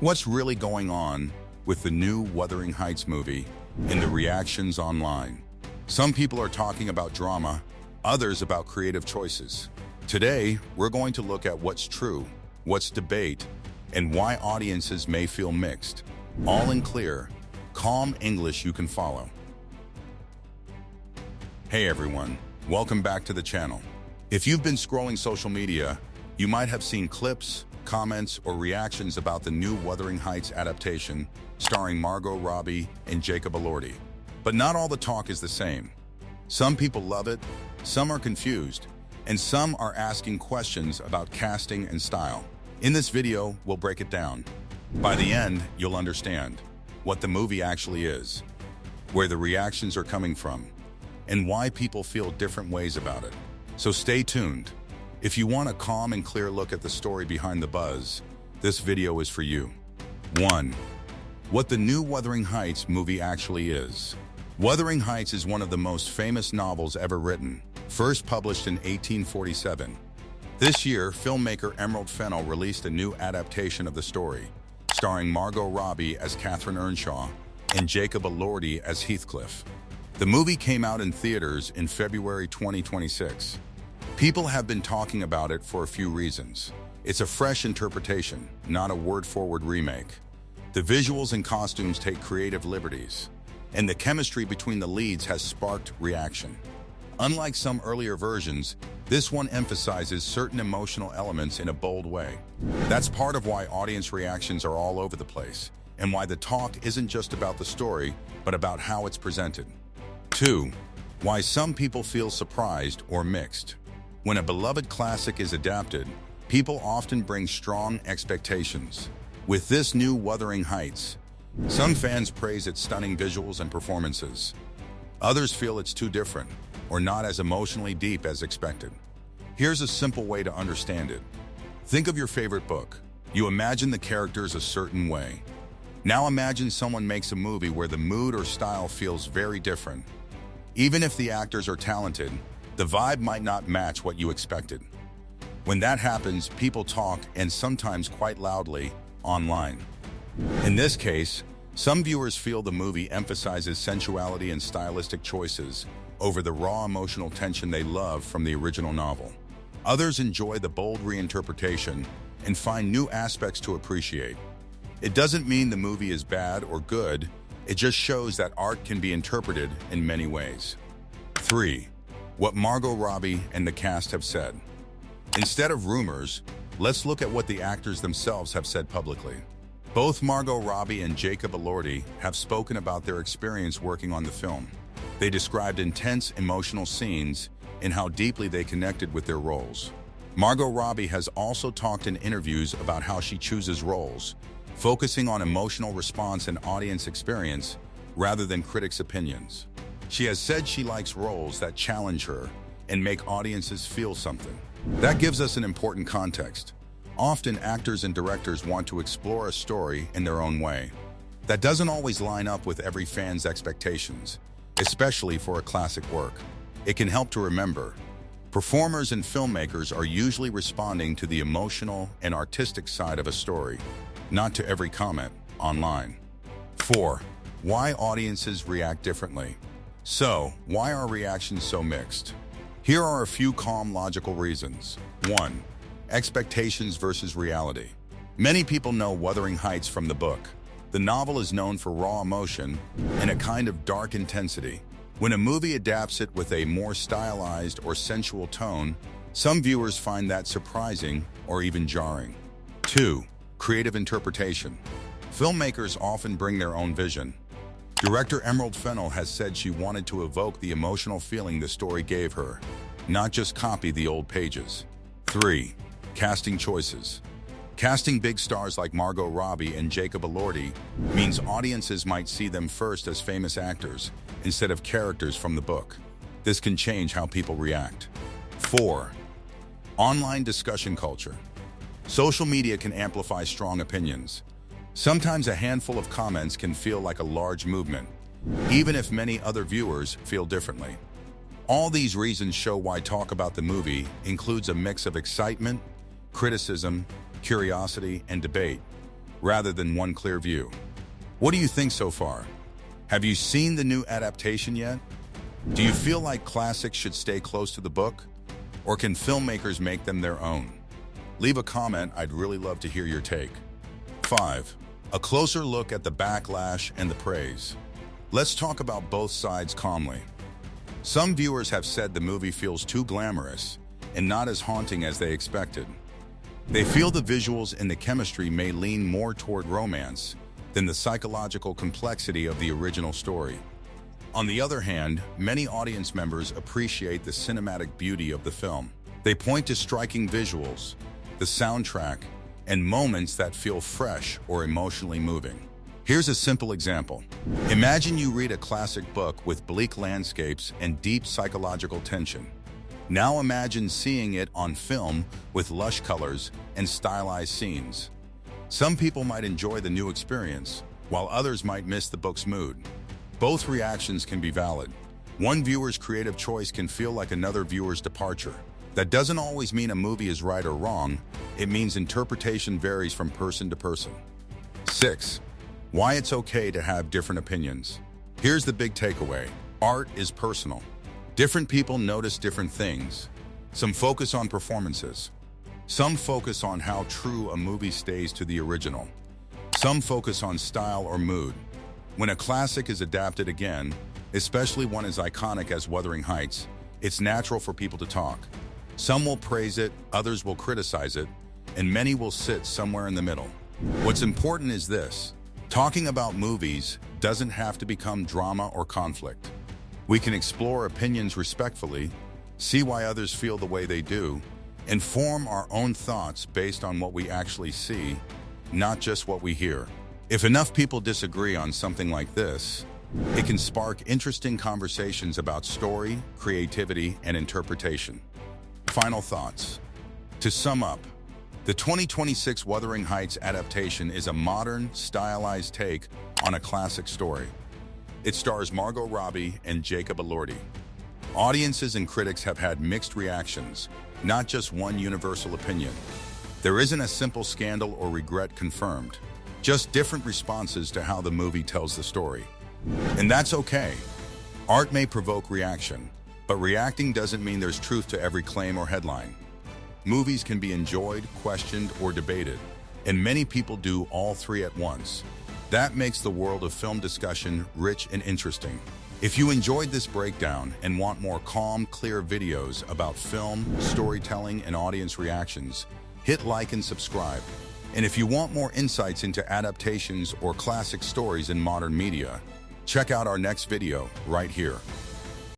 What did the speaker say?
What's really going on with the new Wuthering Heights movie and the reactions online? Some people are talking about drama, others about creative choices. Today, we're going to look at what's true, what's debate, and why audiences may feel mixed. All in clear, calm English you can follow. Hey everyone, welcome back to the channel. If you've been scrolling social media, you might have seen clips, comments, or reactions about the new Wuthering Heights adaptation starring Margot Robbie and Jacob Elordi. But not all the talk is the same. Some people love it, some are confused, and some are asking questions about casting and style. In this video, we'll break it down. By the end, you'll understand what the movie actually is, where the reactions are coming from, and why people feel different ways about it. So stay tuned. If you want a calm and clear look at the story behind the buzz, this video is for you. 1. What the new Wuthering Heights movie actually is. Wuthering Heights is one of the most famous novels ever written, first published in 1847. This year, filmmaker Emerald Fennell released a new adaptation of the story, starring Margot Robbie as Catherine Earnshaw and Jacob Elordi as Heathcliff. The movie came out in theaters in February 2026. People have been talking about it for a few reasons. It's a fresh interpretation, not a word-forward remake. The visuals and costumes take creative liberties, and the chemistry between the leads has sparked reaction. Unlike some earlier versions, this one emphasizes certain emotional elements in a bold way. That's part of why audience reactions are all over the place, and why the talk isn't just about the story, but about how it's presented. 2. Why some people feel surprised or mixed. When a beloved classic is adapted, people often bring strong expectations. With this new Wuthering Heights, some fans praise its stunning visuals and performances. Others feel it's too different, or not as emotionally deep as expected. Here's a simple way to understand it. Think of your favorite book. You imagine the characters a certain way. Now imagine someone makes a movie where the mood or style feels very different. Even if the actors are talented, the vibe might not match what you expected. When that happens, people talk, and sometimes quite loudly, online. In this case, some viewers feel the movie emphasizes sensuality and stylistic choices over the raw emotional tension they love from the original novel. Others enjoy the bold reinterpretation and find new aspects to appreciate. It doesn't mean the movie is bad or good, it just shows that art can be interpreted in many ways. 3. What Margot Robbie and the cast have said. Instead of rumors, let's look at what the actors themselves have said publicly. Both Margot Robbie and Jacob Elordi have spoken about their experience working on the film. They described intense emotional scenes and how deeply they connected with their roles. Margot Robbie has also talked in interviews about how she chooses roles, focusing on emotional response and audience experience rather than critics' opinions. She has said she likes roles that challenge her and make audiences feel something. That gives us an important context. Often actors and directors want to explore a story in their own way. That doesn't always line up with every fan's expectations, especially for a classic work. It can help to remember, performers and filmmakers are usually responding to the emotional and artistic side of a story, not to every comment online. 4. Why audiences react differently. So, why are reactions so mixed? Here are a few calm, logical reasons. 1. Expectations versus reality. Many people know Wuthering Heights from the book. The novel is known for raw emotion and a kind of dark intensity. When a movie adapts it with a more stylized or sensual tone, some viewers find that surprising or even jarring. 2. Creative interpretation. Filmmakers often bring their own vision. Director Emerald Fennell has said she wanted to evoke the emotional feeling the story gave her, not just copy the old pages. 3. Casting choices. Casting big stars like Margot Robbie and Jacob Elordi means audiences might see them first as famous actors instead of characters from the book. This can change how people react. 4. Online discussion culture. Social media can amplify strong opinions. Sometimes a handful of comments can feel like a large movement, even if many other viewers feel differently. All these reasons show why talk about the movie includes a mix of excitement, criticism, curiosity, and debate. rather than one clear view. What do you think so far? Have you seen the new adaptation yet? Do you feel like classics should stay close to the book? Or can filmmakers make them their own? Leave a comment, I'd really love to hear your take. 5. A closer look at the backlash and the praise. Let's talk about both sides calmly. Some viewers have said the movie feels too glamorous and not as haunting as they expected. They feel the visuals and the chemistry may lean more toward romance than the psychological complexity of the original story. On the other hand, many audience members appreciate the cinematic beauty of the film. They point to striking visuals, the soundtrack, and moments that feel fresh or emotionally moving. Here's a simple example. Imagine you read a classic book with bleak landscapes and deep psychological tension. Now imagine seeing it on film with lush colors and stylized scenes. Some people might enjoy the new experience, while others might miss the book's mood. Both reactions can be valid. One viewer's creative choice can feel like another viewer's departure. That doesn't always mean a movie is right or wrong. It means interpretation varies from person to person. 6. Why it's okay to have different opinions. Here's the big takeaway. Art is personal. Different people notice different things. Some focus on performances. Some focus on how true a movie stays to the original. Some focus on style or mood. When a classic is adapted again, especially one as iconic as Wuthering Heights, it's natural for people to talk. Some will praise it, others will criticize it, and many will sit somewhere in the middle. What's important is this: talking about movies doesn't have to become drama or conflict. We can explore opinions respectfully, see why others feel the way they do, and form our own thoughts based on what we actually see, not just what we hear. If enough people disagree on something like this, it can spark interesting conversations about story, creativity, and interpretation. Final thoughts. To sum up, the 2026 Wuthering Heights adaptation is a modern, stylized take on a classic story. It stars Margot Robbie and Jacob Elordi. Audiences and critics have had mixed reactions, not just one universal opinion. There isn't a simple scandal or regret confirmed, just different responses to how the movie tells the story. And that's okay. Art may provoke reaction, but reacting doesn't mean there's truth to every claim or headline. Movies can be enjoyed, questioned, or debated, and many people do all three at once. That makes the world of film discussion rich and interesting. If you enjoyed this breakdown and want more calm, clear videos about film, storytelling, and audience reactions, hit like and subscribe. And if you want more insights into adaptations or classic stories in modern media, check out our next video right here.